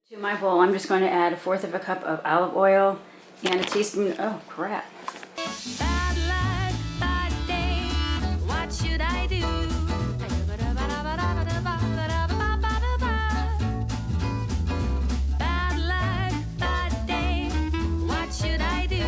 To my bowl, I'm just going to add 1/4 of a cup of olive oil and a teaspoon, oh crap. Bad luck, bad day, what should I do? Bad luck, bad day, what should I do?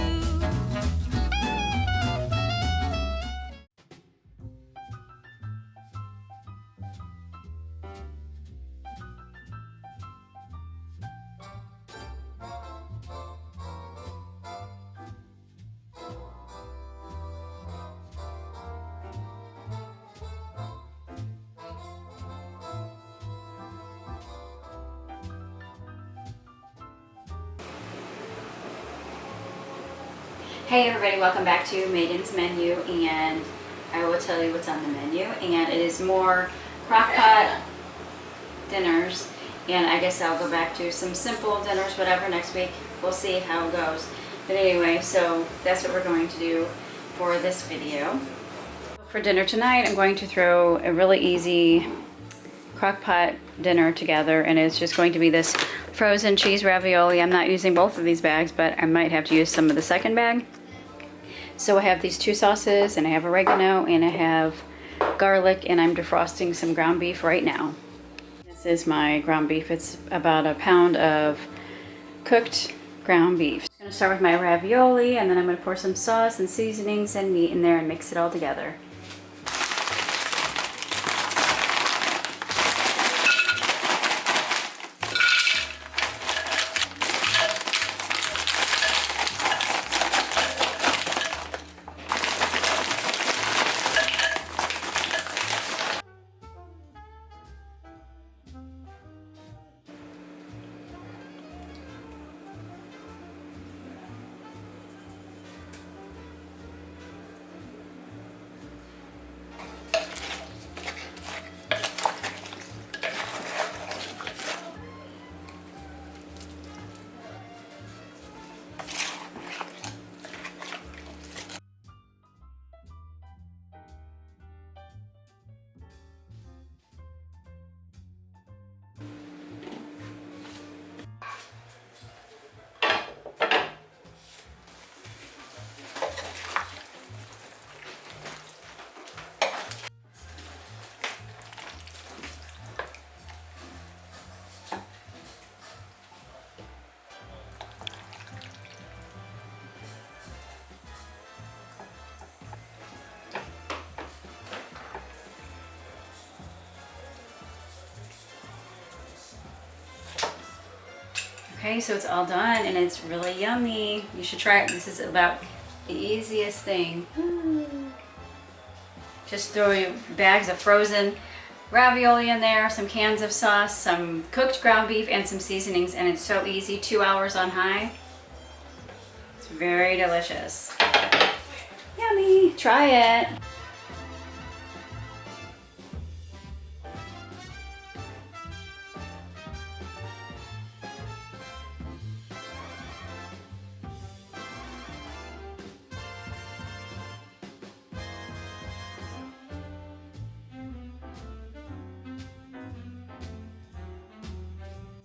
Hey everybody, welcome back to Megan's Menu, and I will tell you what's on the menu, and it is more crock pot dinners, and I guess I'll go back to some simple dinners, whatever, next week. We'll see how it goes. But anyway, so that's what we're going to do for this video. For dinner tonight, I'm going to throw a really easy crock pot dinner together, and it's just going to be this frozen cheese ravioli. I'm not using both of these bags, but I might have to use some of the second bag. So I have these 2 sauces, and I have oregano, and I have garlic, and I'm defrosting some ground beef right now. This is my ground beef. It's about a pound of cooked ground beef. I'm going to start with my ravioli, and then I'm going to pour some sauce and seasonings and meat in there and mix it all together. Okay, so it's all done and it's really yummy. You should try it. This is about the easiest thing. Just throw your bags of frozen ravioli in there, some cans of sauce, some cooked ground beef, and some seasonings, and it's so easy. 2 hours on high. It's very delicious. Yummy. Try it.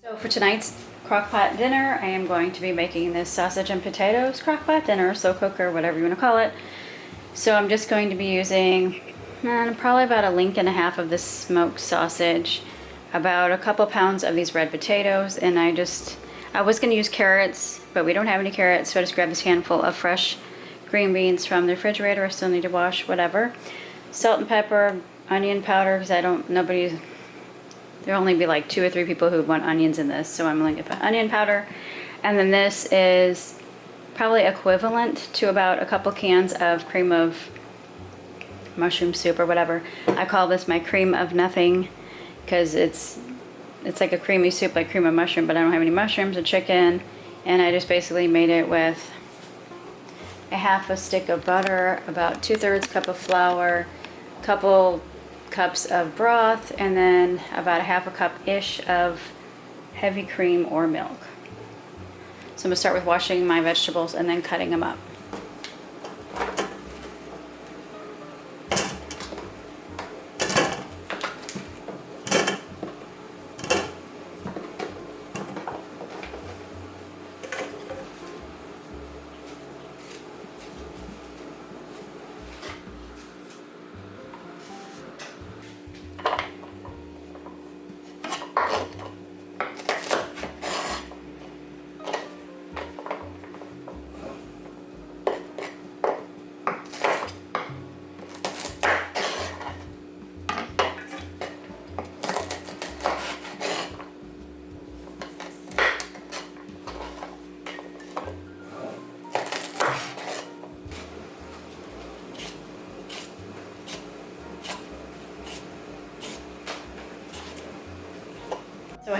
So for tonight's crock pot dinner, I am going to be making this sausage and potatoes crock pot dinner, slow cooker, whatever you want to call it. So I'm just going to be using probably about 1.5 links of this smoked sausage, about a couple pounds of these red potatoes, and I was going to use carrots, but we don't have any carrots, so I just grabbed this handful of fresh green beans from the refrigerator. I still need to wash, whatever. Salt and pepper, onion powder, because there'll only be like 2 or 3 people who want onions in this, so I'm going to put onion powder. And then this is probably equivalent to about a couple cans of cream of mushroom soup or whatever. I call this my cream of nothing because it's like a creamy soup like cream of mushroom, but I don't have any mushrooms or chicken. And I just basically made it with a 1/2 stick of butter, about 2/3 cup of flour, couple cups of broth, and then about a 1/2 cup-ish of heavy cream or milk. So I'm going to start with washing my vegetables and then cutting them up.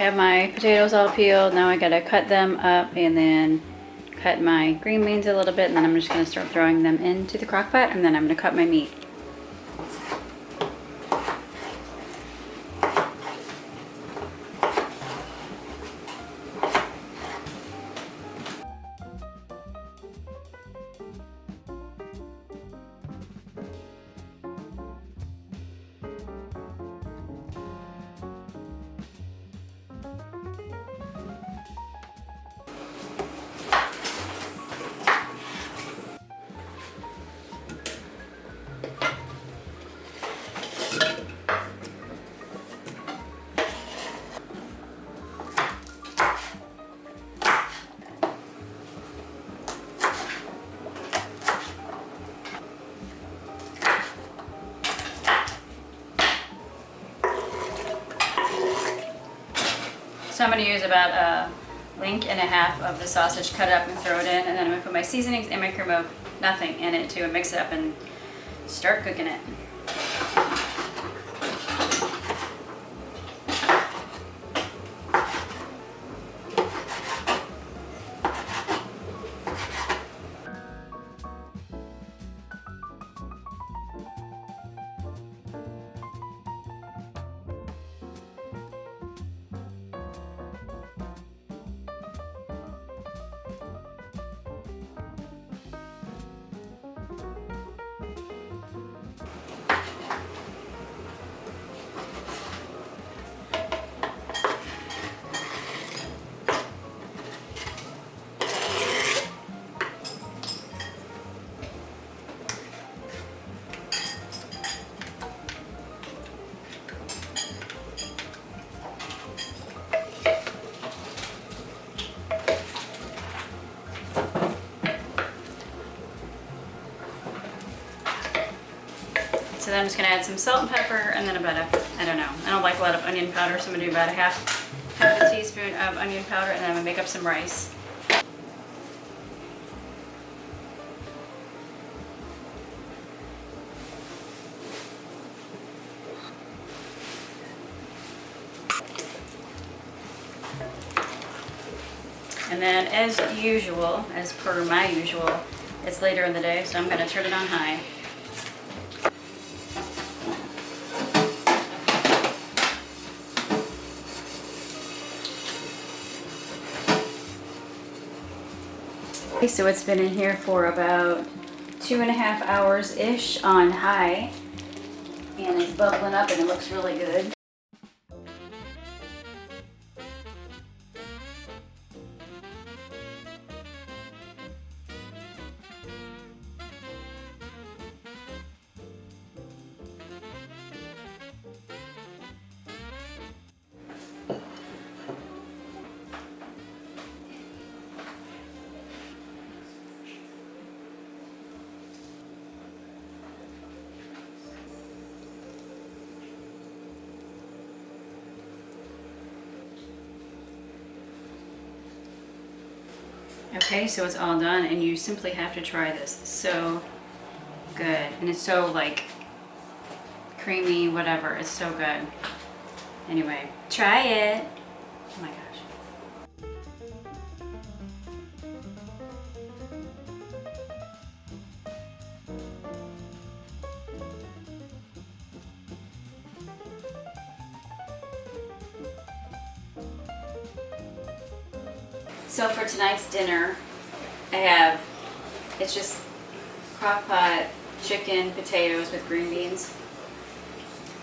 have my potatoes all peeled. Now I gotta cut them up and then cut my green beans a little bit, and then I'm just gonna start throwing them into the crock pot, and then I'm gonna cut my meat. So I'm going to use about a link and a half of the sausage, cut it up and throw it in, and then I'm going to put my seasonings and my cream of nothing in it too, and mix it up and start cooking it. So then I'm just gonna add some salt and pepper, and then about I don't know, I don't like a lot of onion powder, so I'm gonna do about half a teaspoon of onion powder, and then I'm gonna make up some rice. And then as usual, as per my usual, it's later in the day, so I'm gonna turn it on high. So it's been in here for about 2.5 hours-ish on high, and it's bubbling up and it looks really good. Okay, so it's all done, and you simply have to try this. It's so good, and it's so like creamy, whatever. It's so good. Anyway, try it. Oh my gosh. So for tonight's dinner, it's just crock pot, chicken, potatoes with green beans.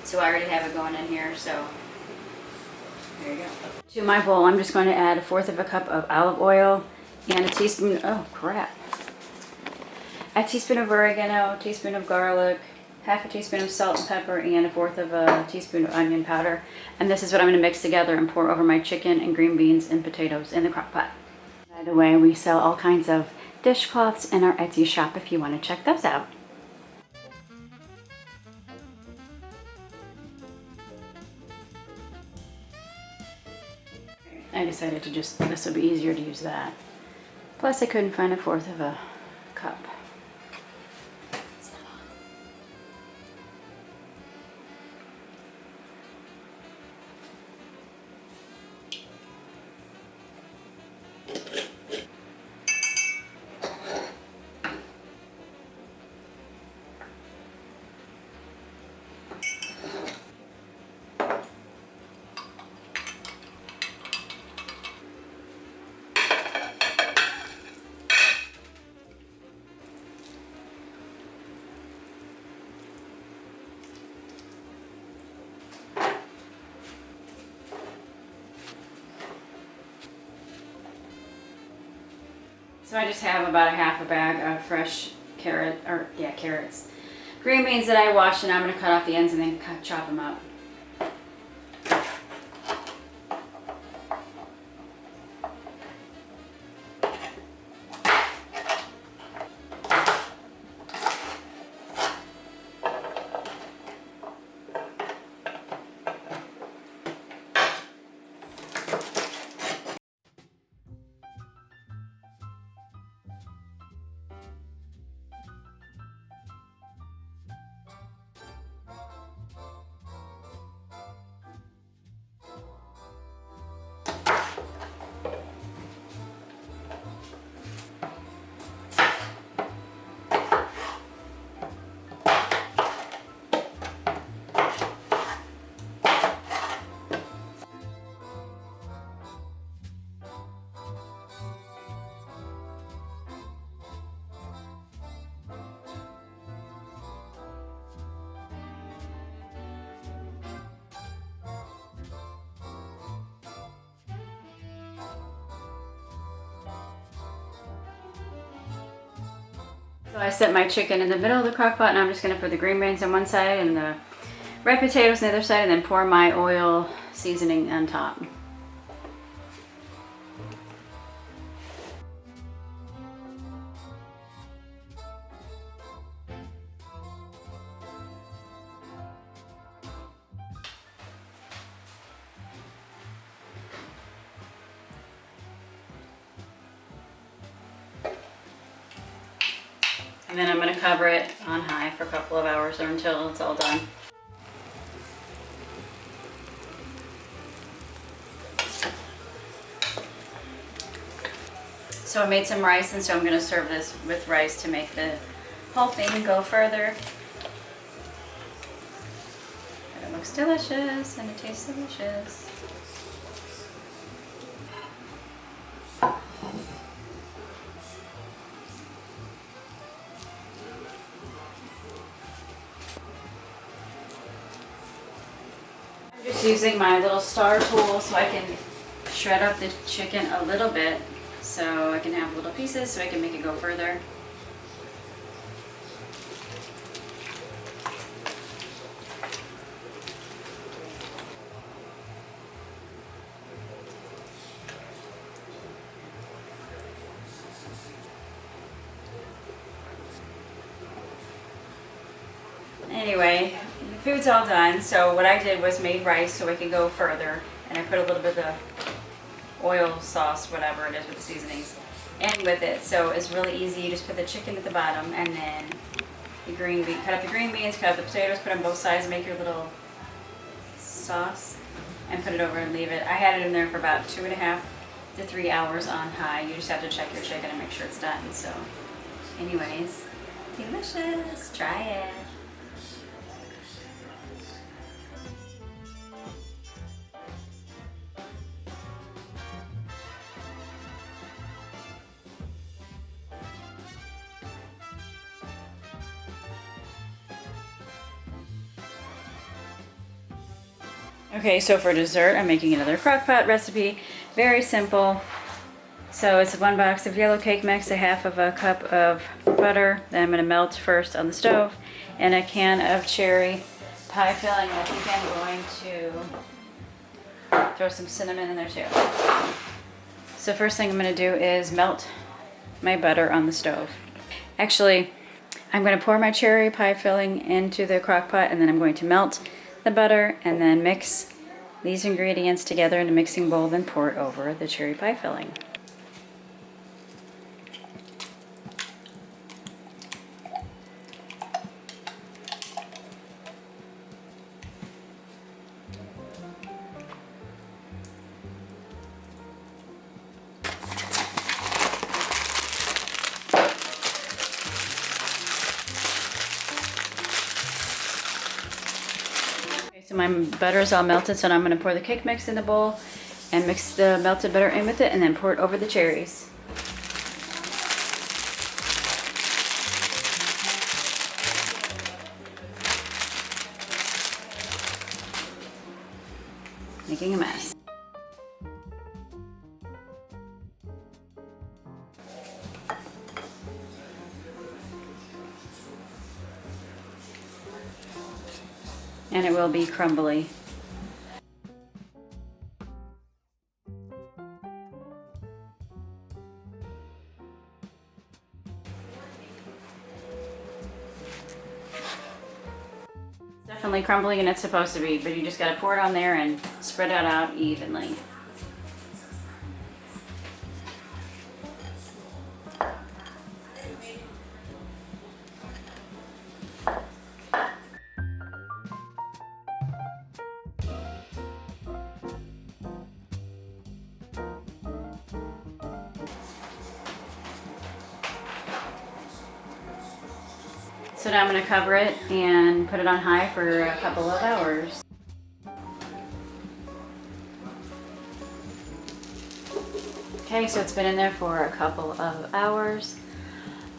So I already have it going in here, so there you go. To my bowl, I'm just going to add 1/4 cup of olive oil and a teaspoon, oh crap. A teaspoon of oregano, a teaspoon of garlic, half a teaspoon of salt and pepper, and 1/4 teaspoon of onion powder. And this is what I'm going to mix together and pour over my chicken and green beans and potatoes in the crock pot. By the way, we sell all kinds of dishcloths in our Etsy shop if you want to check those out. I decided to this would be easier to use that. Plus I couldn't find 1/4 cup. So I just have about a half a bag of fresh carrots. Green beans that I washed, and I'm gonna cut off the ends and then chop them up. So I set my chicken in the middle of the crock pot, and I'm just gonna put the green beans on one side and the red potatoes on the other side, and then pour my oil seasoning on top. And then I'm gonna cover it on high for a couple of hours or until it's all done. So I made some rice, and so I'm gonna serve this with rice to make the whole thing go further. But it looks delicious and it tastes delicious. I'm just using my little star tool so I can shred up the chicken a little bit so I can have little pieces so I can make it go further. Anyway, the food's all done, so what I did was made rice so I could go further, and I put a little bit of the oil sauce, whatever it is with the seasonings, in with it. So it's really easy. You just put the chicken at the bottom, and then the cut up the green beans, cut up the potatoes, put on both sides, make your little sauce, and put it over and leave it. I had it in there for about 2.5 to 3 hours on high. You just have to check your chicken and make sure it's done. So anyways, delicious. Try it. Okay, so for dessert, I'm making another crock pot recipe. Very simple. So it's 1 box of yellow cake mix, a half of a cup of butter that I'm going to melt first on the stove, and a can of cherry pie filling. I think I'm going to throw some cinnamon in there too. So first thing I'm going to do is melt my butter on the stove. Actually, I'm going to pour my cherry pie filling into the crock pot, and then I'm going to melt the butter and then mix these ingredients together in a mixing bowl, then pour it over the cherry pie filling. So my butter is all melted, so now I'm going to pour the cake mix in the bowl and mix the melted butter in with it, and then pour it over the cherries. Making a mess. and it will be crumbly. Definitely crumbly, and it's supposed to be, but you just gotta pour it on there and spread it out evenly. So now I'm going to cover it and put it on high for a couple of hours. Okay, so it's been in there for a couple of hours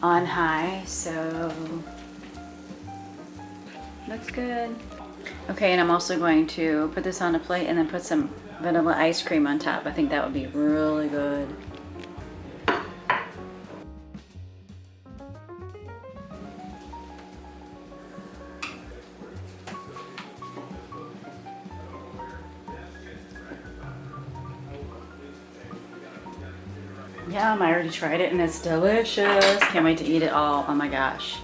on high, so looks good. Okay, and I'm also going to put this on a plate and then put some vanilla ice cream on top. I think that would be really good. Yum, I already tried it and it's delicious. Can't wait to eat it all. Oh my gosh.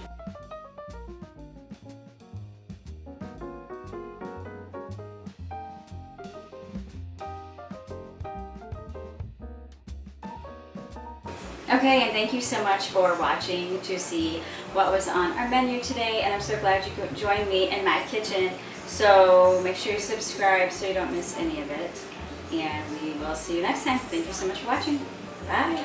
Okay, and thank you so much for watching to see what was on our menu today, and I'm so glad you could join me in my kitchen. So make sure you subscribe so you don't miss any of it, and we will see you next time. Thank you so much for watching. Bye.